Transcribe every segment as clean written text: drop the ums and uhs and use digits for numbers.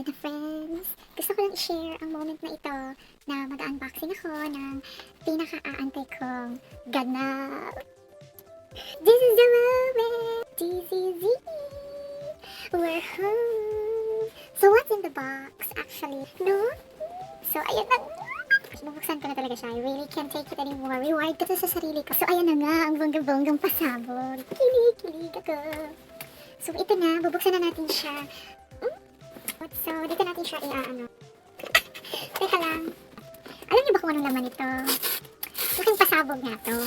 Alright na friends, gusto ko lang i-share ang moment na ito na mag-unboxing ako ng pinaka-aantay kong ganap. This is the moment, this is it, we're home. So what's in the box actually, no? So ayun na, bubuksan ko na talaga siya. I really can't take it anymore. Reward ko to sa sarili ko. So ayan na nga, ang bonggang-bonggang pasabog. Kilig ako. So ito na, bubuksan na natin siya. So, dito natin siya i-ano. Teka lang. Alam niyo ba kung anong laman ito? Laking pasabog nga to.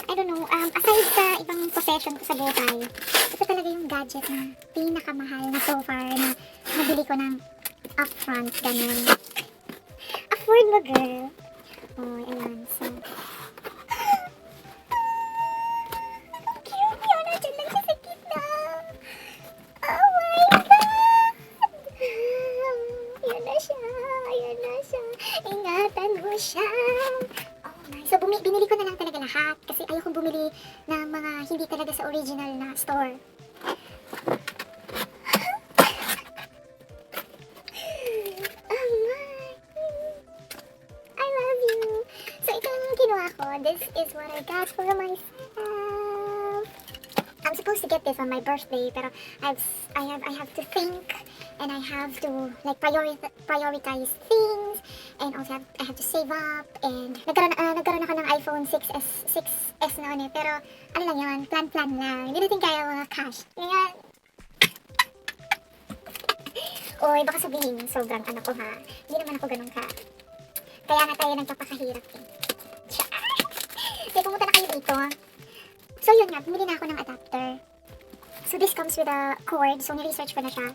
I don't know, aside sa ibang possession ko sa buhay, ito talaga yung gadget na pinakamahal na so far na nabili ko ng upfront, ganun. Afford mo, girl. Oh, ayan. So, cute yun. Nandiyan lang siya sa gitna. Oh my God! Ayan na siya. Ingatan mo siya. Oh my. So, binili ko na lang talaga lahat. Kasi ayokong bumili ng mga hindi talaga sa original na store. Oh my. I love you. So, ito yung kinuha ko. This is what I got for myself. I'm supposed to get this on my birthday, pero I have to think and I have to like prioritize things, and also I have to save up, and nagkaroon ako ng iPhone 6s noon eh, pero ano lang yun, plan lang, hindi natin kaya mga cash. Ngayon, oy, baka sabihin sobrang ano ko ha, hindi naman ako ganun ka, kaya nga tayo nagpapakahirap eh. Kaya pumunta na kayo dito. So yun nga, bumili na ako ng adapter. So this comes with a cord, so ni-research ko na siya.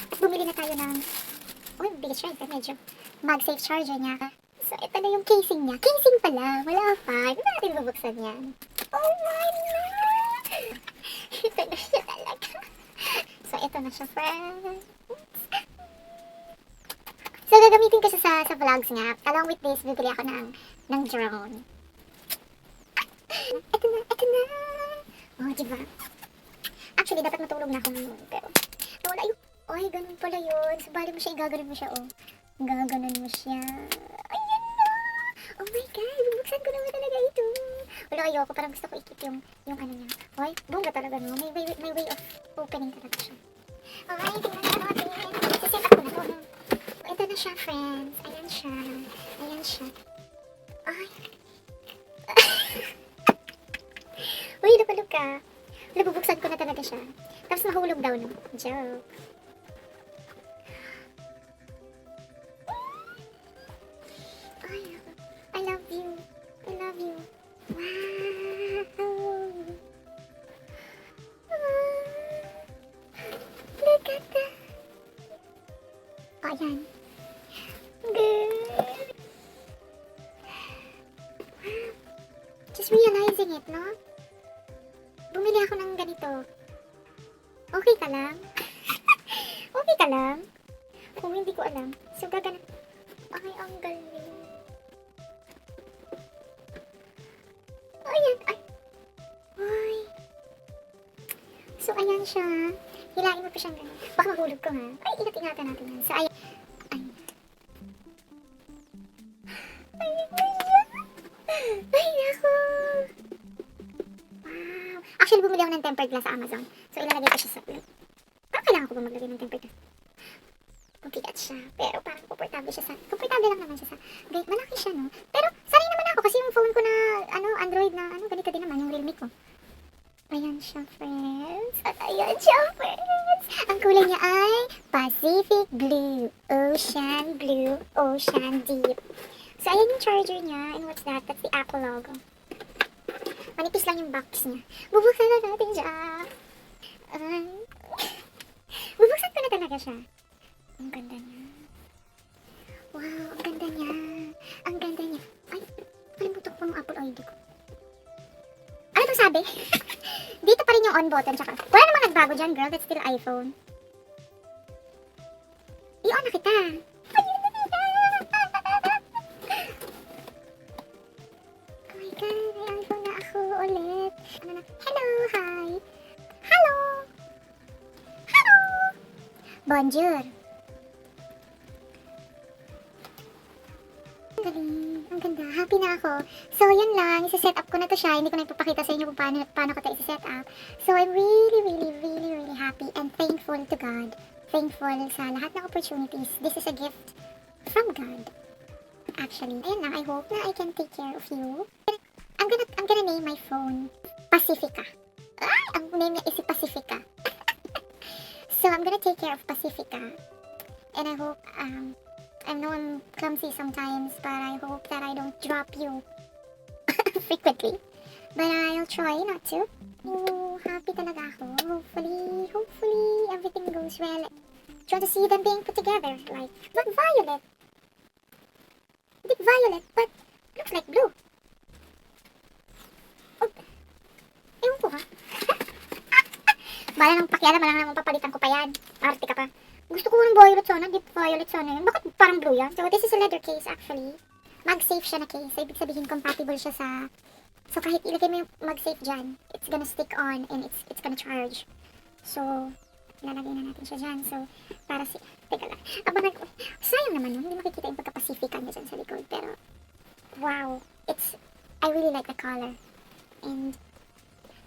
At bumili na tayo ng, bigat siya, medyo mag-safe charger niya. So ito na yung casing niya. Casing pala, wala pa. Hindi na natin bubuksan yan. Oh my God! Ito na siya talaga. So ito na siya, friends. So gagamitin ko siya sa vlogs nga. Along with this, bibili ako ng drone. Ito na. Oh, diba? Actually, dapat matulog na ako ngayon, pero nawala yung, ganun pala yun. So, bali mo siya, igaganon mo siya, Gaganon mo siya. Ayan na! Oh my God, bubuksan ko naman talaga ito. Wala, ayoko, parang gusto ko ikip yung ano niya. Bongga talaga, no? May way of opening talaga siya. Okay, tingnan na natin. Siset up ko na to, no? Ito na siya, friends. Ayan siya. Ay. Uy, napalog ka. Bubuksan ko na talaga siya. Tapos mahulog daw, no? Joke. Ay, I love you. Wow. Look at that. Ayan. Good. Just realizing it, no? Bumili ako ng ganito. Okay ka lang? Okay ka lang? Kung hindi ko alam. So, gaganan. Ay, ang galing. Ayan. Ay. So, ayan siya. Hilain mo pa siyang ganun. Baka mahulog ko, ha? Ay, ingat-ingatan natin yan. So, ayan. Ay, naku. Actually, bumili ako ng tempered glass sa Amazon. So, ilalagay ko siya sa ulo. Parang kailangan ko ba maglagay ng tempered glass? Mabigat siya. Pero parang komportable siya sa... Komportable lang naman siya sa... Gate, malaki siya, no? Pero, sanay naman ako kasi yung phone ko na, Android na, ganito din naman, yung Realme ko. Ayan siya, friends. At ayan siya, friends. Ang kulay niya ay Pacific Blue. Ocean Blue. Ocean Deep. So, ayan yung charger niya. And what's that? That's the Apple logo. Manipis lang yung box niya. Bubuksan na natin siya. Bubuksan ko na talaga siya. Ang ganda niya. Wow, ang ganda niya. Ay, kalimutan ko ng Apple ID ko. Ano itong sabi? Dito pa rin yung on button. Tsaka, wala namang nagbago dyan, girl. That's still iPhone. I-on na kita. Ulit. Hello, hi. Hello. Bonjour. galing. Ang ganda. Happy na ako. So, yun lang. Isa-set up ko na to siya. Hindi ko na ipapakita sa inyo kung paano ko ito isa-set up. So, I'm really, really, really, really happy and thankful to God. Thankful sa lahat ng opportunities. This is a gift from God. Actually, ayun lang. I hope na I can take care of you. I'm gonna name my phone Pacifica. Ang name niya is si Pacifica. So, I'm gonna take care of Pacifica. And I hope, I know I'm clumsy sometimes, but I hope that I don't drop you frequently. But I'll try not to. Oh, happy talaga ako. Hopefully, everything goes well. Try to see them being put together. Like, not violet. Hindi violet, but looks like blue. Oh, ewan ko ha. Bala nang pakialam, bala nang papalitan ko pa yan. Arte ka pa. Gusto ko ng violet sana, deep violet sana yun. Bakit parang blue yan? So, this is a leather case actually. Mag-safe siya na case. So, ibig sabihin compatible siya sa... So, kahit ilagay mo yung mag-safe dyan, it's gonna stick on and it's gonna charge. So, lalagay na natin siya dyan. So, para si... Teka lang. Sayang naman yun. Hindi makikita yung pagka-Pacifica niya dyan sa likod. Pero, wow. I really like the color. And,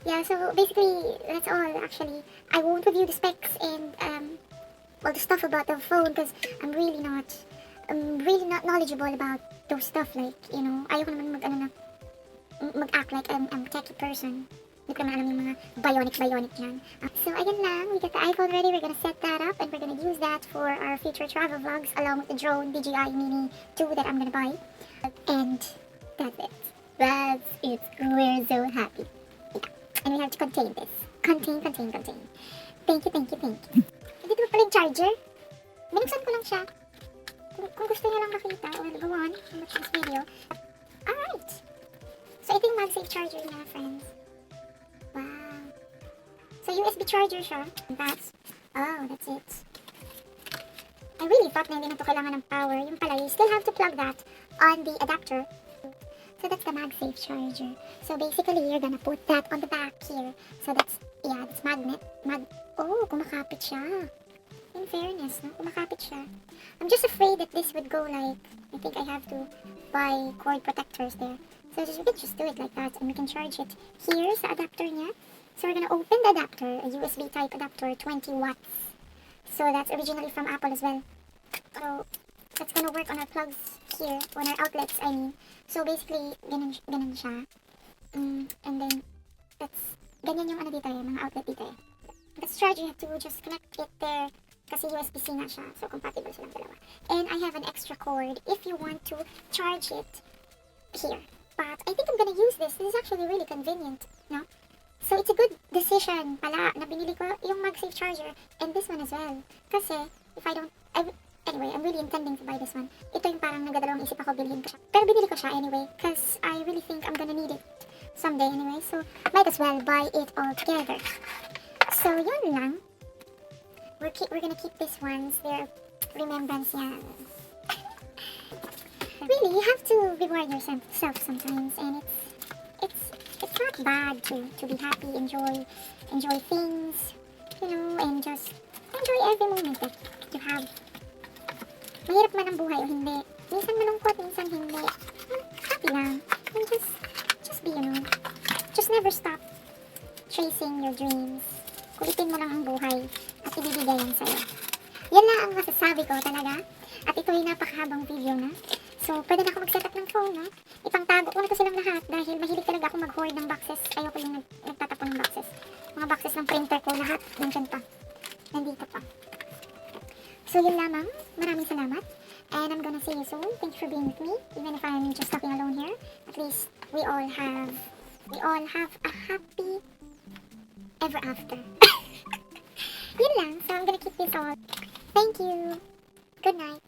yeah, so basically, that's all actually. I won't review the specs and, all the stuff about the phone because I'm really not knowledgeable about those stuff. Like, you know, ayoko naman mag-act like I'm a techie person. Hindi ko naman alam yung mga bionic yan. So, ayun lang. We got the iPhone ready. We're gonna set that up and we're gonna use that for our future travel vlogs along with the drone DJI Mini 2 that I'm gonna buy. And that's it. That's it. We're so happy. Yeah. And we have to contain this. Contain. Thank you. Dito pa pala yung charger. Binuksan ko lang siya. Kung gusto niyo lang makita, well, go on. Watch this video. Alright. So, ito yung MagSafe charger niya, friends. Wow. So, USB charger siya. That's it. I really thought na hindi na ito kailangan ng power. Yung pala, you still have to plug that on the adapter. So, that's the MagSafe charger. So, basically, you're gonna put that on the back here. So, that's magnet. Oh, kumakapit siya. In fairness, no? Kumakapit siya. I'm just afraid that this would go like, I think I have to buy cord protectors there. So we can just do it like that and we can charge it here sa adapter niya. So we're gonna open the adapter, a USB type adapter, 20 watts. So that's originally from Apple as well. So that's gonna work on our plugs here, on our outlets, I mean. So basically, ganun siya. And then, ganyan yung dito mga outlet dito That's charge, you have to just connect it there kasi USB-C nga siya. So, compatible silang dalawa. And I have an extra cord if you want to charge it here. But I think I'm gonna use this. This is actually really convenient, no? So, it's a good decision pala na binili ko yung MagSafe charger and this one as well. Kasi, if I don't... anyway, I'm really intending to buy this one. Ito yung parang nagdadalawang isip ako bilhin ko siya. Pero binili ko siya anyway because I really think I'm gonna need it someday anyway. So, might as well buy it all together. So, yun lang. We're gonna keep these ones. They're remembrance yan. Really, you have to reward yourself sometimes, and it's not bad to be happy, enjoy things, you know, and just enjoy every moment that you have. Mahirap man ang buhay o hindi. Minsan malungkot, minsan hindi. Happy lang. And just be, you know, just never stop chasing your dreams. Kulitin mo lang ang buhay at ibibigay yan sa'yo. Yan lang ang masasabi ko talaga. At ito ay napakahabang video na. So, pwede na ako mag-setup ng phone, no? Ipangtago ko na to silang lahat dahil mahilig talaga ako mag-hoard ng boxes. Ayoko yung nagtatapon ng boxes. Mga boxes ng printer ko, lahat nandyan pa. Nandito pa. So, yun lamang. Maraming salamat. And I'm gonna see you soon. Thank you for being with me. Even if I'm just talking alone here. At least, we all have a happy ever after. Yun lang. So, I'm gonna keep this all. Thank you. Good night.